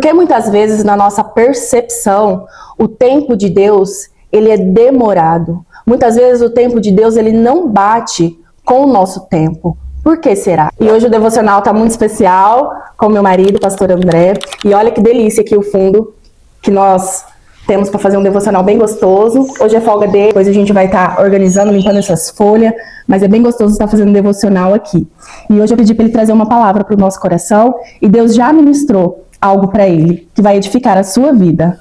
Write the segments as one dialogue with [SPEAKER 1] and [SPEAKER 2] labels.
[SPEAKER 1] Porque muitas vezes na nossa percepção, o tempo de Deus, ele é demorado. Muitas vezes o tempo de Deus, ele não bate com o nosso tempo. Por que será? E hoje o devocional está muito especial com meu marido, pastor André. E olha que delícia aqui o fundo que nós temos para fazer um devocional bem gostoso. Hoje é folga dele, depois a gente vai estar organizando, limpando essas folhas. Mas é bem gostoso estar fazendo um devocional aqui. E hoje eu pedi para ele trazer uma palavra para o nosso coração. E Deus já ministrou algo para ele, que vai edificar a sua vida.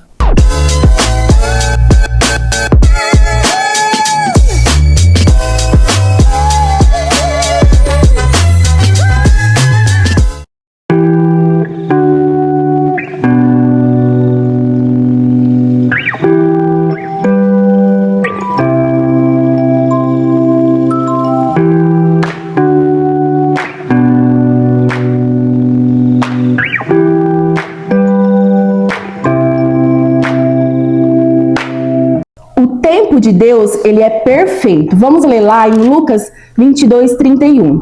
[SPEAKER 1] De Deus, ele é perfeito. Vamos ler lá em Lucas 22:31.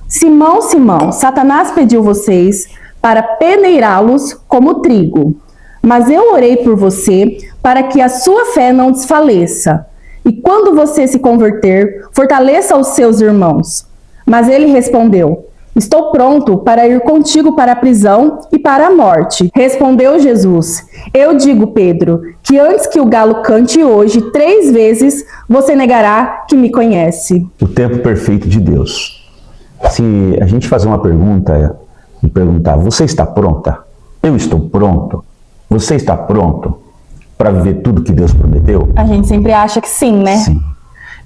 [SPEAKER 1] Simão, Simão, Satanás pediu vocês para peneirá-los como trigo. Mas eu orei por você para que a sua fé não desfaleça. E quando você se converter, fortaleça os seus irmãos. Mas ele respondeu: estou pronto para ir contigo para a prisão e para a morte. Respondeu Jesus: eu digo, Pedro, que antes que o galo cante hoje, 3 vezes você negará que me conhece.
[SPEAKER 2] O tempo perfeito de Deus. Se a gente fazer uma pergunta e perguntar: você está pronta? Eu estou pronto. Você está pronto para viver tudo que Deus prometeu?
[SPEAKER 1] A gente sempre acha que sim, né?
[SPEAKER 2] Sim.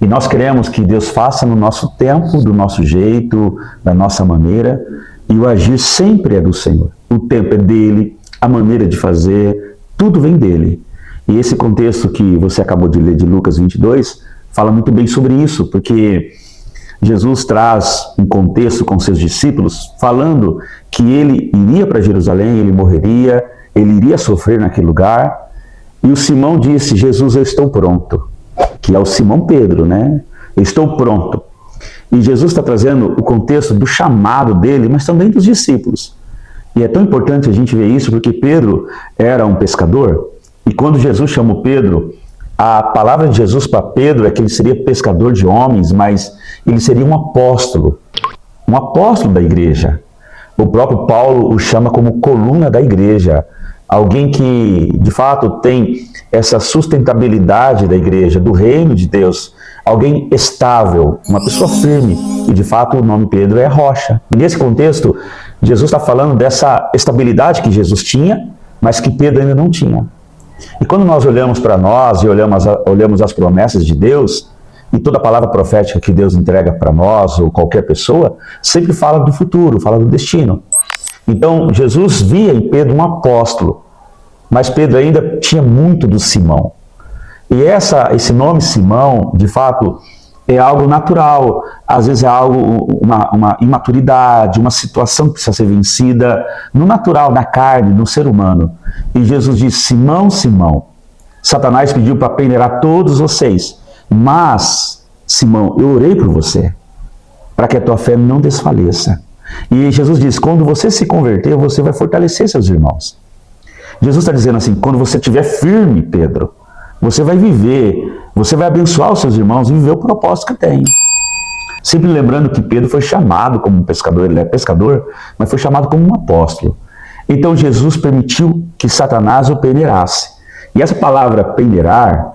[SPEAKER 2] E nós queremos que Deus faça no nosso tempo, do nosso jeito, da nossa maneira, e o agir sempre é do Senhor. O tempo é dele, a maneira de fazer, tudo vem dele. E esse contexto que você acabou de ler de Lucas 22, fala muito bem sobre isso, porque Jesus traz um contexto com seus discípulos, falando que ele iria para Jerusalém, ele morreria, ele iria sofrer naquele lugar, e o Simão disse: Jesus, eu estou pronto. Que é o Simão Pedro, né? Eu estou pronto. E Jesus está trazendo o contexto do chamado dele, mas também dos discípulos. E é tão importante a gente ver isso, porque Pedro era um pescador, e quando Jesus chamou Pedro, a palavra de Jesus para Pedro é que ele seria pescador de homens, mas ele seria um apóstolo da igreja. O próprio Paulo o chama como coluna da igreja, alguém que, de fato, tem essa sustentabilidade da igreja, do reino de Deus, alguém estável, uma pessoa firme, e de fato o nome Pedro é rocha. E nesse contexto, Jesus está falando dessa estabilidade que Jesus tinha, mas que Pedro ainda não tinha. E quando nós olhamos para nós e olhamos as promessas de Deus, e toda a palavra profética que Deus entrega para nós, ou qualquer pessoa, sempre fala do futuro, fala do destino. Então, Jesus via em Pedro um apóstolo, mas Pedro ainda tinha muito do Simão. E esse nome Simão, de fato, é algo natural. Às vezes é algo, uma imaturidade, uma situação que precisa ser vencida no natural, na carne, no ser humano. E Jesus disse: Simão, Simão, Satanás pediu para peneirar todos vocês, mas, Simão, eu orei por você, para que a tua fé não desfaleça. E Jesus diz: quando você se converter, você vai fortalecer seus irmãos. Jesus está dizendo assim: quando você estiver firme, Pedro, você vai viver, você vai abençoar os seus irmãos e viver o propósito que tem. Sempre lembrando que Pedro foi chamado como um pescador, ele é pescador, mas foi chamado como um apóstolo. Então Jesus permitiu que Satanás o peneirasse. E essa palavra peneirar,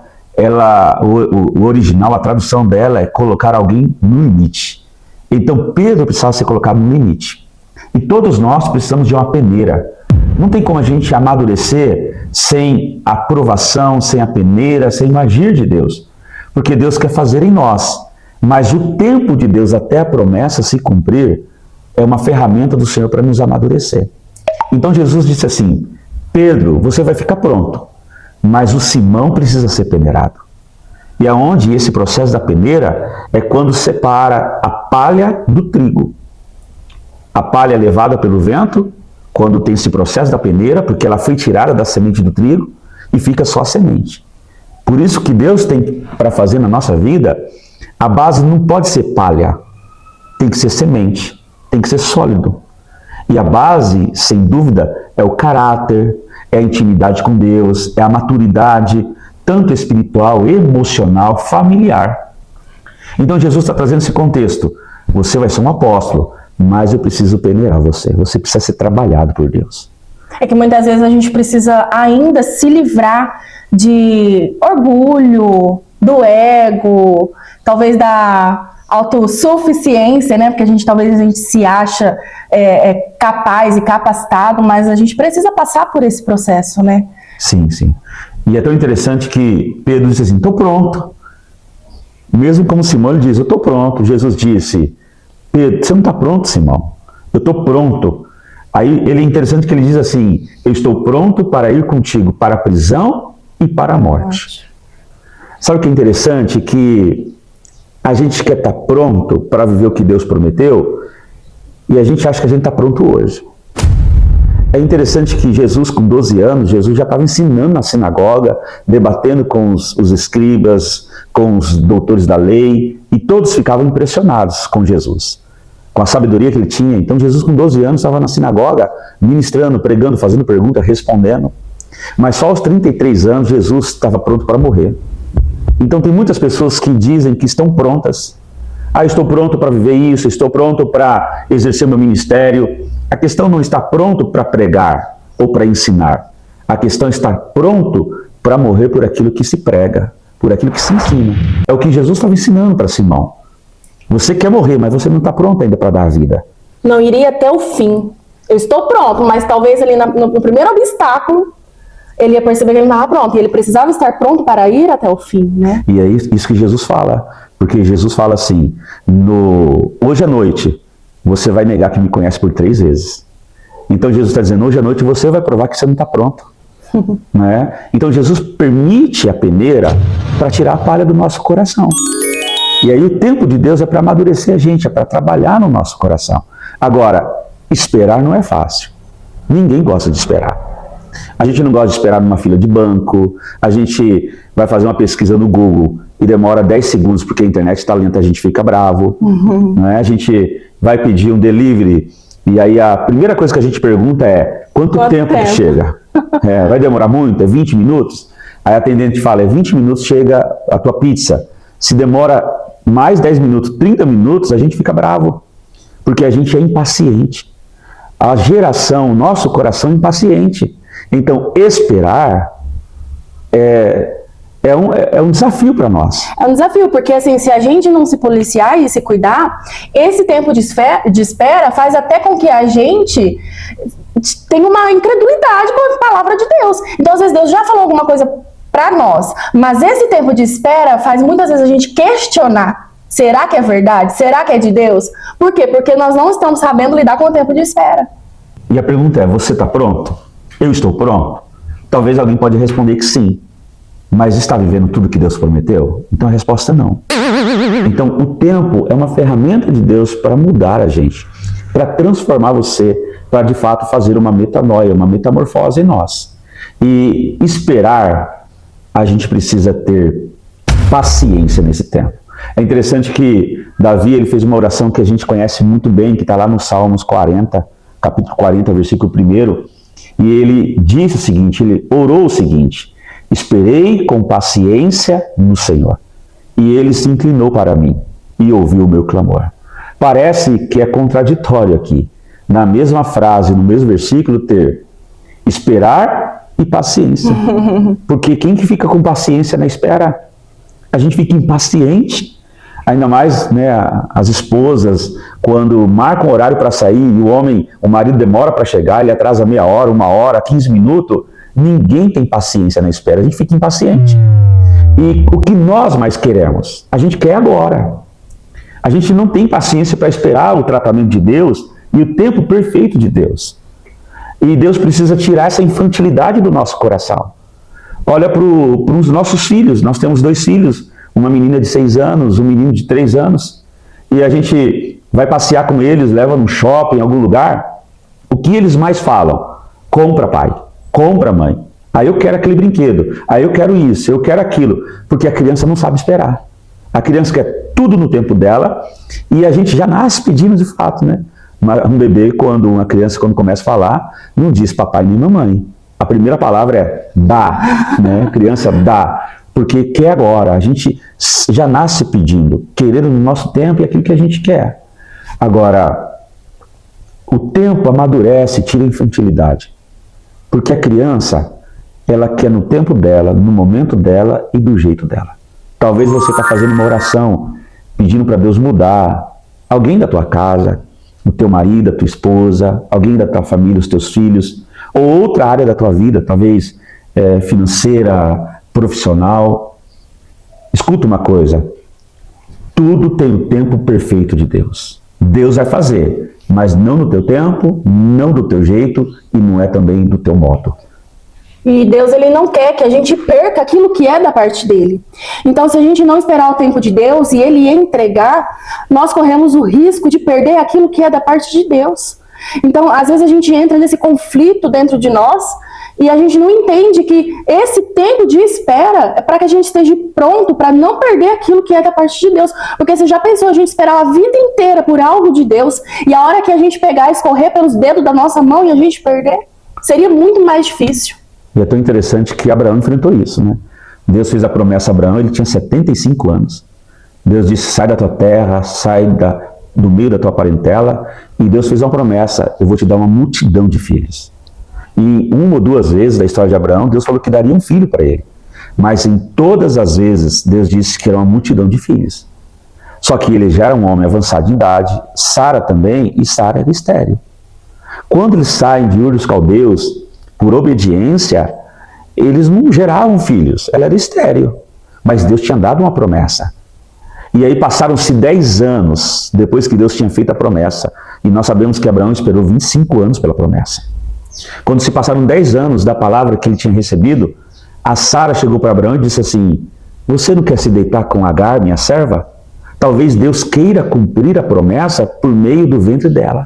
[SPEAKER 2] o original, a tradução dela é colocar alguém no limite. Então Pedro precisava ser colocado no limite. E todos nós precisamos de uma peneira. Não tem como a gente amadurecer sem a aprovação, sem a peneira, sem o agir de Deus. Porque Deus quer fazer em nós. Mas o tempo de Deus até a promessa se cumprir é uma ferramenta do Senhor para nos amadurecer. Então Jesus disse assim: Pedro, você vai ficar pronto, mas o Simão precisa ser peneirado. E aonde esse processo da peneira é quando separa a palha do trigo. A palha é levada pelo vento, quando tem esse processo da peneira, porque ela foi tirada da semente do trigo e fica só a semente. Por isso que Deus tem para fazer na nossa vida, a base não pode ser palha, tem que ser semente, tem que ser sólido. E a base, sem dúvida, é o caráter, é a intimidade com Deus, é a maturidade, tanto espiritual, emocional, familiar. Então Jesus está trazendo esse contexto. Você vai ser um apóstolo, mas eu preciso peneirar você. Você precisa ser trabalhado por Deus.
[SPEAKER 1] É que muitas vezes a gente precisa ainda se livrar de orgulho, do ego, talvez da autossuficiência, né? Porque talvez a gente se acha capaz e capacitado, mas a gente precisa passar por esse processo, né?
[SPEAKER 2] Sim, sim. E é tão interessante que Pedro disse assim, estou pronto. Mesmo como Simão, ele diz, eu estou pronto. Jesus disse, Pedro, você não está pronto, Simão? Eu estou pronto. Aí ele é interessante que ele diz assim, eu estou pronto para ir contigo para a prisão e para a morte. Sabe o que é interessante? Que a gente quer estar pronto para viver o que Deus prometeu e a gente acha que a gente está pronto hoje. É interessante que Jesus, com 12 anos, Jesus já estava ensinando na sinagoga, debatendo com os escribas, com os doutores da lei, e todos ficavam impressionados com Jesus, com a sabedoria que ele tinha. Então Jesus, com 12 anos, estava na sinagoga, ministrando, pregando, fazendo pergunta, respondendo. Mas só aos 33 anos, Jesus estava pronto para morrer. Então tem muitas pessoas que dizem que estão prontas. Ah, estou pronto para viver isso, estou pronto para exercer meu ministério. A questão não está pronto para pregar ou para ensinar. A questão é estar pronto para morrer por aquilo que se prega, por aquilo que se ensina. É o que Jesus estava ensinando para Simão. Você quer morrer, mas você não está pronto ainda para dar a vida.
[SPEAKER 1] Não iria até o fim. Eu estou pronto, mas talvez ali no primeiro obstáculo, ele ia perceber que ele não estava pronto. E ele precisava estar pronto para ir até o fim, né?
[SPEAKER 2] E é isso que Jesus fala. Porque Jesus fala assim, hoje à noite, você vai negar que me conhece por 3 vezes. Então Jesus está dizendo, hoje à noite você vai provar que você não está pronto. Né? Então Jesus permite a peneira para tirar a palha do nosso coração. E aí o tempo de Deus é para amadurecer a gente, é para trabalhar no nosso coração. Agora, esperar não é fácil. Ninguém gosta de esperar. A gente não gosta de esperar numa fila de banco, a gente vai fazer uma pesquisa no Google e demora 10 segundos porque a internet está lenta, a gente fica bravo. Né? A gente vai pedir um delivery e aí a primeira coisa que a gente pergunta é quanto tempo que chega? Vai demorar muito? É 20 minutos? Aí a atendente fala, 20 minutos chega a tua pizza. Se demora mais 10 minutos, 30 minutos, a gente fica bravo, porque a gente é impaciente. A geração, o nosso coração é impaciente. Então, esperar é um desafio para nós.
[SPEAKER 1] É um desafio, porque assim, se a gente não se policiar e se cuidar, esse tempo de espera faz até com que a gente tenha uma incredulidade com a palavra de Deus. Então, às vezes, Deus já falou alguma coisa para nós, mas esse tempo de espera faz muitas vezes a gente questionar. Será que é verdade? Será que é de Deus? Por quê? Porque nós não estamos sabendo lidar com o tempo de espera.
[SPEAKER 2] E a pergunta é, você está pronto? Eu estou pronto? Talvez alguém pode responder que sim. Mas está vivendo tudo que Deus prometeu? Então a resposta é não. Então o tempo é uma ferramenta de Deus para mudar a gente, para transformar você, para de fato fazer uma metanoia, uma metamorfose em nós. E esperar, a gente precisa ter paciência nesse tempo. É interessante que Davi ele fez uma oração que a gente conhece muito bem, que está lá no Salmos 40, capítulo 40, versículo 1, e ele disse o seguinte, ele orou o seguinte, esperei com paciência no Senhor, e ele se inclinou para mim e ouviu o meu clamor. Parece que é contraditório aqui, na mesma frase, no mesmo versículo, ter esperar e paciência. Porque quem que fica com paciência na espera? A gente fica impaciente, ainda mais, né, as esposas, quando marcam horário para sair e o marido demora para chegar, ele atrasa meia hora, 1 hora, 15 minutos, ninguém tem paciência na espera, a gente fica impaciente. E o que nós mais queremos? A gente quer agora. A gente não tem paciência para esperar o tratamento de Deus e o tempo perfeito de Deus. E Deus precisa tirar essa infantilidade do nosso coração. Olha para os nossos filhos, nós temos 2 filhos, uma menina de 6 anos, um menino de 3 anos, e a gente vai passear com eles, leva no shopping, em algum lugar, o que eles mais falam? Compra, pai, compra, mãe, aí eu quero aquele brinquedo, aí eu quero isso, eu quero aquilo, porque a criança não sabe esperar. A criança quer tudo no tempo dela, e a gente já nasce pedindo de fato, né? Um bebê, uma criança, quando começa a falar, não diz papai nem mamãe. A primeira palavra é dá, né? Criança dá, porque quer agora. A gente já nasce pedindo, querendo no nosso tempo e aquilo que a gente quer. Agora, o tempo amadurece, tira a infantilidade. Porque a criança, ela quer no tempo dela, no momento dela e do jeito dela. Talvez você está fazendo uma oração, pedindo para Deus mudar alguém da tua casa, o teu marido, a tua esposa, alguém da tua família, os teus filhos, ou outra área da tua vida, talvez financeira, profissional. Escuta uma coisa, tudo tem o tempo perfeito de Deus. Deus vai fazer, mas não no teu tempo, não do teu jeito e não é também do teu modo.
[SPEAKER 1] E Deus, ele não quer que a gente perca aquilo que é da parte dele. Então, se a gente não esperar o tempo de Deus e ele entregar, nós corremos o risco de perder aquilo que é da parte de Deus. Então, às vezes a gente entra nesse conflito dentro de nós e a gente não entende que esse tempo de espera é para que a gente esteja pronto para não perder aquilo que é da parte de Deus. Porque você já pensou a gente esperar a vida inteira por algo de Deus e a hora que a gente pegar e escorrer pelos dedos da nossa mão e a gente perder? Seria muito mais difícil.
[SPEAKER 2] E é tão interessante que Abraão enfrentou isso, né? Deus fez a promessa a Abraão, ele tinha 75 anos. Deus disse, sai da tua terra, sai do meio da tua parentela. E Deus fez uma promessa, eu vou te dar uma multidão de filhos. E uma ou duas vezes da história de Abraão, Deus falou que daria um filho para ele. Mas em todas as vezes, Deus disse que era uma multidão de filhos. Só que ele já era um homem avançado de idade, Sara também, e Sara era estéril. Quando eles saem de Ur dos Caldeus, por obediência, eles não geravam filhos, ela era estéril, mas Deus tinha dado uma promessa. E aí passaram-se 10 anos depois que Deus tinha feito a promessa, e nós sabemos que Abraão esperou 25 anos pela promessa. Quando se passaram 10 anos da palavra que ele tinha recebido, a Sara chegou para Abraão e disse assim, você não quer se deitar com Agar, minha serva? Talvez Deus queira cumprir a promessa por meio do ventre dela.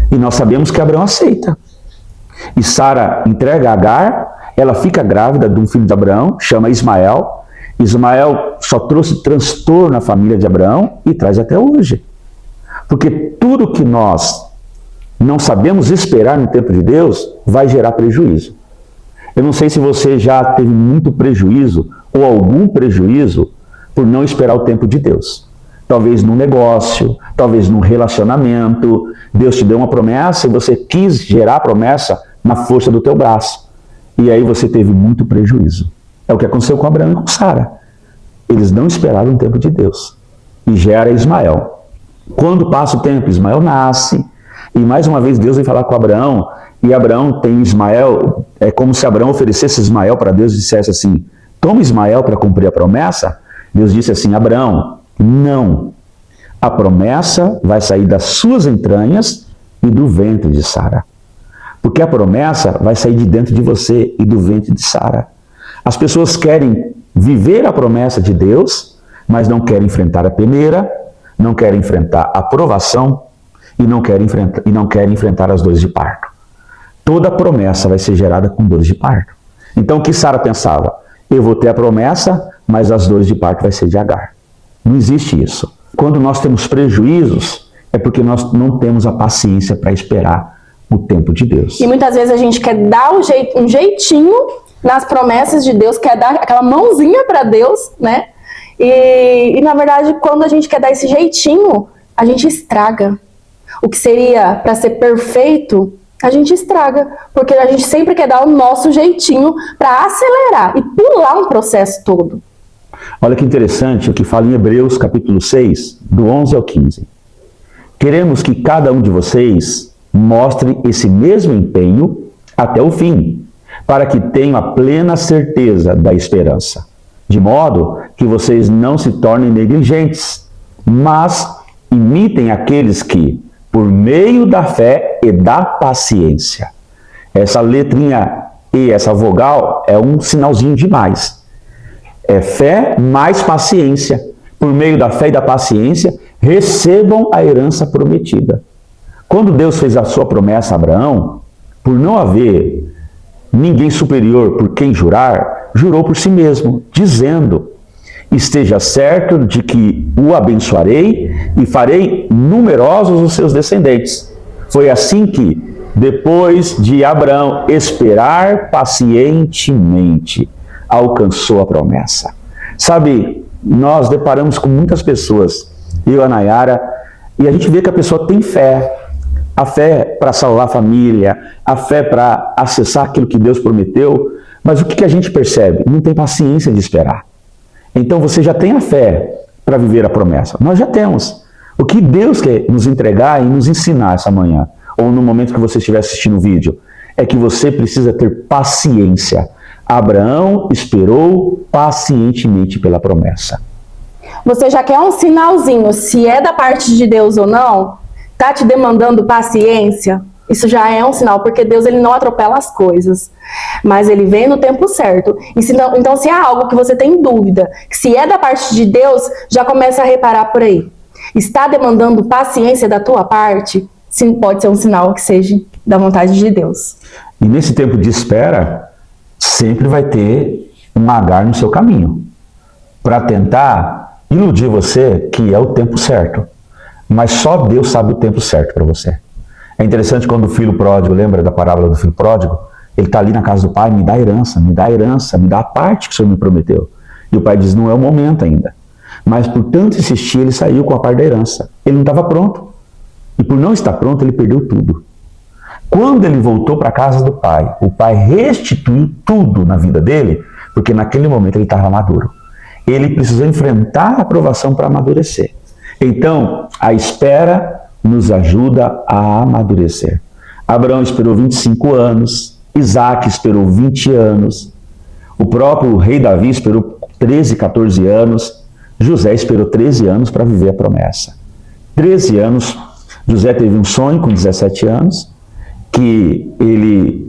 [SPEAKER 2] E nós sabemos que Abraão aceita. E Sara entrega Agar, ela fica grávida de um filho de Abraão, chama Ismael. Ismael só trouxe transtorno à família de Abraão e traz até hoje. Porque tudo que nós não sabemos esperar no tempo de Deus vai gerar prejuízo. Eu não sei se você já teve muito prejuízo ou algum prejuízo por não esperar o tempo de Deus. Talvez num negócio, talvez num relacionamento. Deus te deu uma promessa e você quis gerar a promessa na força do teu braço. E aí você teve muito prejuízo. É o que aconteceu com Abraão e com Sara. Eles não esperaram o tempo de Deus. E gera Ismael. Quando passa o tempo, Ismael nasce. E mais uma vez Deus vem falar com Abraão. E Abraão tem Ismael. É como se Abraão oferecesse Ismael para Deus e dissesse assim, toma Ismael para cumprir a promessa. Deus disse assim, Abraão, não. A promessa vai sair das suas entranhas e do ventre de Sara. Porque a promessa vai sair de dentro de você e do ventre de Sara. As pessoas querem viver a promessa de Deus, mas não querem enfrentar a peneira, não querem enfrentar a provação e não querem enfrentar as dores de parto. Toda promessa vai ser gerada com dores de parto. Então o que Sara pensava? Eu vou ter a promessa, mas as dores de parto vai ser de Agar. Não existe isso. Quando nós temos prejuízos, é porque nós não temos a paciência para esperar o tempo de Deus.
[SPEAKER 1] E muitas vezes a gente quer dar um jeitinho nas promessas de Deus, quer dar aquela mãozinha para Deus, né? E na verdade, quando a gente quer dar esse jeitinho, a gente estraga. O que seria para ser perfeito, a gente estraga. Porque a gente sempre quer dar o nosso jeitinho para acelerar e pular um processo todo.
[SPEAKER 2] Olha que interessante o que fala em Hebreus capítulo 6, do 11 ao 15. Queremos que cada um de vocês mostre esse mesmo empenho até o fim, para que tenham a plena certeza da esperança, de modo que vocês não se tornem negligentes, mas imitem aqueles que, por meio da fé e da paciência. Essa letrinha E, essa vogal, é um sinalzinho de mais. É fé mais paciência. Por meio da fé e da paciência, recebam a herança prometida. Quando Deus fez a sua promessa a Abraão, por não haver ninguém superior por quem jurar, jurou por si mesmo, dizendo, esteja certo de que o abençoarei e farei numerosos os seus descendentes. Foi assim que, depois de Abraão esperar pacientemente, alcançou a promessa. Sabe, nós deparamos com muitas pessoas, eu e a Nayara, e a gente vê que a pessoa tem fé. A fé para salvar a família, a fé para acessar aquilo que Deus prometeu, mas o que a gente percebe? Não tem paciência de esperar. Então você já tem a fé para viver a promessa. Nós já temos. O que Deus quer nos entregar e nos ensinar essa manhã, ou no momento que você estiver assistindo o vídeo, é que você precisa ter paciência. Abraão esperou pacientemente pela promessa.
[SPEAKER 1] Você já quer um sinalzinho, se é da parte de Deus ou não? Está te demandando paciência? Isso já é um sinal, porque Deus ele não atropela as coisas, mas ele vem no tempo certo. E se não, então, se há algo que você tem dúvida, que se é da parte de Deus, já começa a reparar por aí. Está demandando paciência da tua parte? Sim, pode ser um sinal que seja da vontade de Deus.
[SPEAKER 2] E nesse tempo de espera, sempre vai ter um Agar no seu caminho, para tentar iludir você que é o tempo certo. Mas só Deus sabe o tempo certo para você. É interessante quando o filho pródigo, lembra da parábola do filho pródigo? Ele está ali na casa do pai, me dá herança, me dá herança, me dá a parte que o Senhor me prometeu. E o pai diz, não é o momento ainda. Mas por tanto insistir, ele saiu com a parte da herança. Ele não estava pronto. E por não estar pronto, ele perdeu tudo. Quando ele voltou para a casa do pai, o pai restituiu tudo na vida dele, porque naquele momento ele estava maduro. Ele precisou enfrentar a provação para amadurecer. Então, a espera nos ajuda a amadurecer. Abraão esperou 25 anos, Isaac esperou 20 anos, o próprio rei Davi esperou 13, 14 anos, José esperou 13 anos para viver a promessa. 13 anos, José teve um sonho com 17 anos, que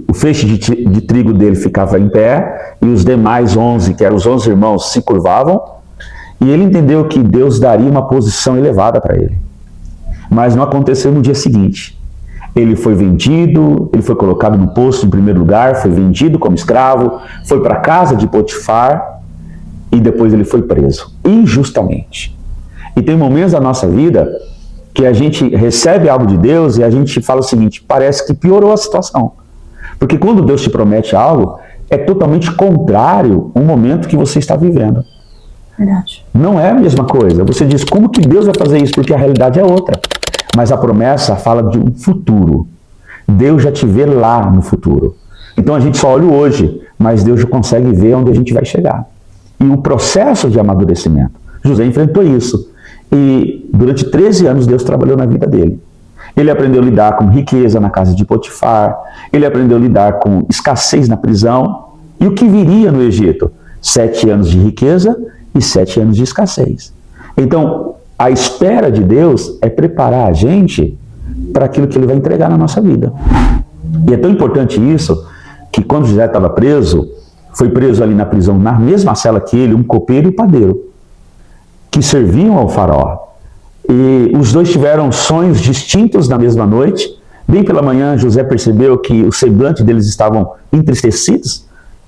[SPEAKER 2] o feixe de trigo dele ficava em pé, e os demais 11, que eram os 11 irmãos, se curvavam, e ele entendeu que Deus daria uma posição elevada para ele. Mas não aconteceu no dia seguinte. Ele foi vendido, ele foi colocado no posto em primeiro lugar, foi vendido como escravo, foi para a casa de Potifar e depois ele foi preso, injustamente. E tem momentos da nossa vida que a gente recebe algo de Deus e a gente fala o seguinte, parece que piorou a situação. Porque quando Deus te promete algo, é totalmente contrário ao momento que você está vivendo.
[SPEAKER 1] Verdade.
[SPEAKER 2] Não é a mesma coisa. Você diz, como que Deus vai fazer isso? Porque a realidade é outra. Mas a promessa fala de um futuro. Deus já te vê lá no futuro. Então a gente só olha o hoje, mas Deus já consegue ver onde a gente vai chegar. E o processo de amadurecimento. José enfrentou isso. E durante 13 anos Deus trabalhou na vida dele. Ele aprendeu a lidar com riqueza na casa de Potifar. Ele aprendeu a lidar com escassez na prisão. E o que viria no Egito? 7 anos de riqueza e 7 anos de escassez. Então, a espera de Deus é preparar a gente para aquilo que Ele vai entregar na nossa vida. E é tão importante isso, que quando José estava preso, foi preso ali na prisão, na mesma cela que ele, um copeiro e um padeiro, que serviam ao faraó. E os dois tiveram sonhos distintos na mesma noite. Bem pela manhã, José percebeu que o semblante deles estavam entristecidos.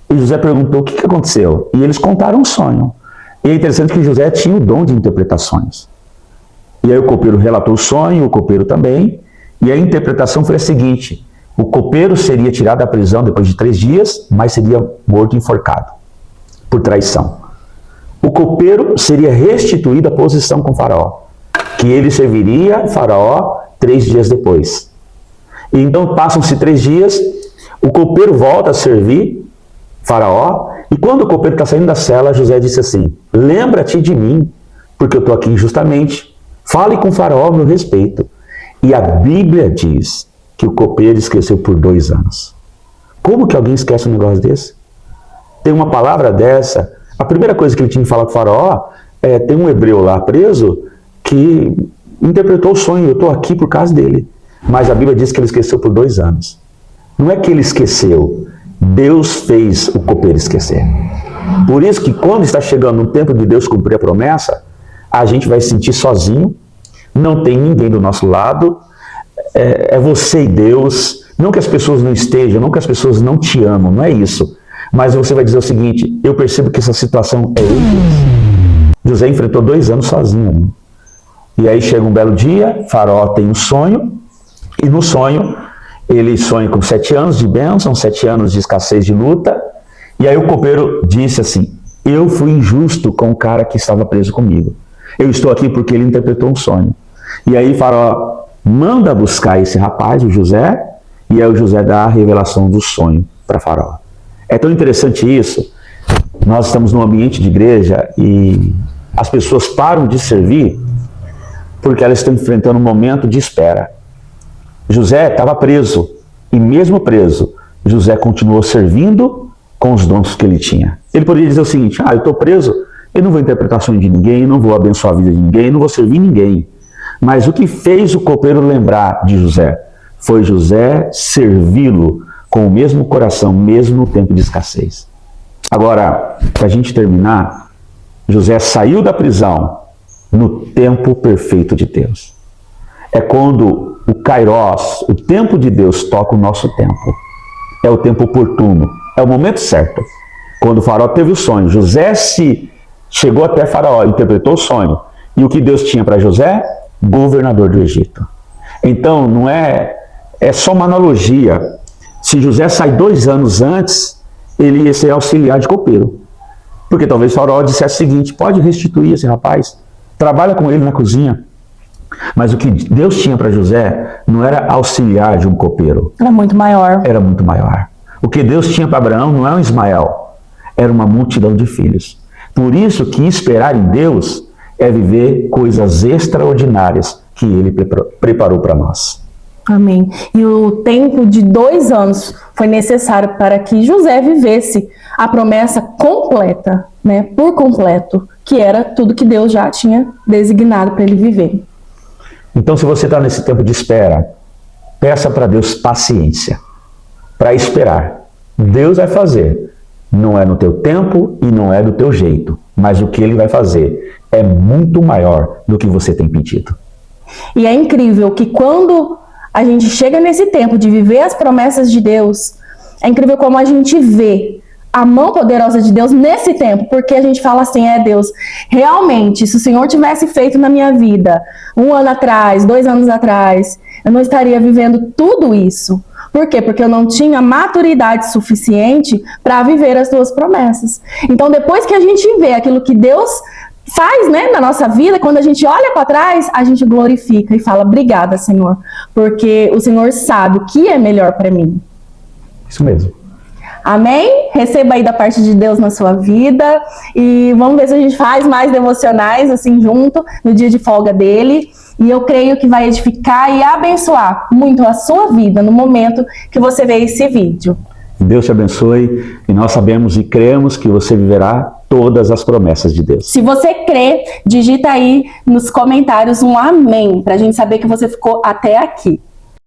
[SPEAKER 2] E José perguntou o que aconteceu. E eles contaram um sonho. E é interessante que José tinha o dom de interpretações. E aí o copeiro relatou o sonho, o copeiro também. E a interpretação foi a seguinte. O copeiro seria tirado da prisão depois de 3 dias, mas seria morto enforcado por traição. O copeiro seria restituído à posição com Faraó, que ele serviria Faraó 3 dias depois. E então passam-se 3 dias, o copeiro volta a servir Faraó, e quando o copeiro está saindo da cela, José disse assim, lembra-te de mim, porque eu estou aqui injustamente. Fale com Faraó a meu respeito. E a Bíblia diz que o copeiro esqueceu por 2 anos. Como que alguém esquece um negócio desse? Tem uma palavra dessa. A primeira coisa que ele tinha que falar com o Faraó tem um hebreu lá preso que interpretou o sonho. Eu estou aqui por causa dele. Mas a Bíblia diz que ele esqueceu por 2 anos. Não é que ele esqueceu. Deus fez o copeiro esquecer. Por isso que quando está chegando o tempo de Deus cumprir a promessa, a gente vai se sentir sozinho, não tem ninguém do nosso lado, é você e Deus. Não que as pessoas não estejam, não que as pessoas não te amam, não é isso. Mas você vai dizer o seguinte, eu percebo que essa situação é eu. José enfrentou 2 anos sozinho. E aí chega um belo dia, Faraó tem um sonho, E no sonho, ele sonha com 7 anos de bênção, 7 anos de escassez de luta. E aí o copeiro disse assim: eu fui injusto com o cara que estava preso comigo. Eu estou aqui porque ele interpretou um sonho. E aí Faraó manda buscar esse rapaz, o José, e aí o José dá a revelação do sonho para Faraó. É tão interessante isso. Nós estamos num ambiente de igreja e as pessoas param de servir porque elas estão enfrentando um momento de espera. José estava preso, e mesmo preso, José continuou servindo com os dons que ele tinha. Ele poderia dizer o seguinte: eu estou preso, eu não vou interpretar sonho de ninguém, não vou abençoar a vida de ninguém, não vou servir ninguém. Mas o que fez o copeiro lembrar de José foi José servi-lo com o mesmo coração, mesmo no tempo de escassez. Agora, para a gente terminar, José saiu da prisão no tempo perfeito de Deus. É quando o Kairos, o tempo de Deus, toca o nosso tempo. É o tempo oportuno, é o momento certo. Quando o Faraó teve o sonho, José chegou até Faraó, interpretou o sonho. E o que Deus tinha para José? Governador do Egito. Então, não é só uma analogia. Se José sai 2 anos antes, ele ia ser auxiliar de copeiro. Porque talvez o Faraó dissesse o seguinte: pode restituir esse rapaz, trabalha com ele na cozinha. Mas o que Deus tinha para José não era auxiliar de um copeiro.
[SPEAKER 1] Era muito maior.
[SPEAKER 2] Era muito maior. O que Deus tinha para Abraão não é um Ismael, era uma multidão de filhos. Por isso que esperar em Deus é viver coisas extraordinárias que Ele preparou para nós.
[SPEAKER 1] Amém. E o tempo de 2 anos foi necessário para que José vivesse a promessa completa, né, por completo, que era tudo que Deus já tinha designado para ele viver.
[SPEAKER 2] Então, se você está nesse tempo de espera, peça para Deus paciência, para esperar. Deus vai fazer. Não é no teu tempo e não é do teu jeito, mas o que Ele vai fazer é muito maior do que você tem pedido.
[SPEAKER 1] E é incrível que quando a gente chega nesse tempo de viver as promessas de Deus, é incrível como a gente vê a mão poderosa de Deus nesse tempo, porque a gente fala assim: Deus, realmente, se o Senhor tivesse feito na minha vida 1 ano atrás, 2 anos atrás, eu não estaria vivendo tudo isso. Por quê? Porque eu não tinha maturidade suficiente para viver as tuas promessas. Então, depois que a gente vê aquilo que Deus faz, né, na nossa vida, quando a gente olha para trás, a gente glorifica e fala: obrigada, Senhor, porque o Senhor sabe o que é melhor para mim.
[SPEAKER 2] Isso mesmo.
[SPEAKER 1] Amém? Receba aí da parte de Deus na sua vida e vamos ver se a gente faz mais devocionais assim junto no dia de folga dele. E eu creio que vai edificar e abençoar muito a sua vida no momento que você vê esse vídeo.
[SPEAKER 2] Deus te abençoe e nós sabemos e cremos que você viverá todas as promessas de Deus.
[SPEAKER 1] Se você crê, digita aí nos comentários um amém, para a gente saber que você ficou até aqui.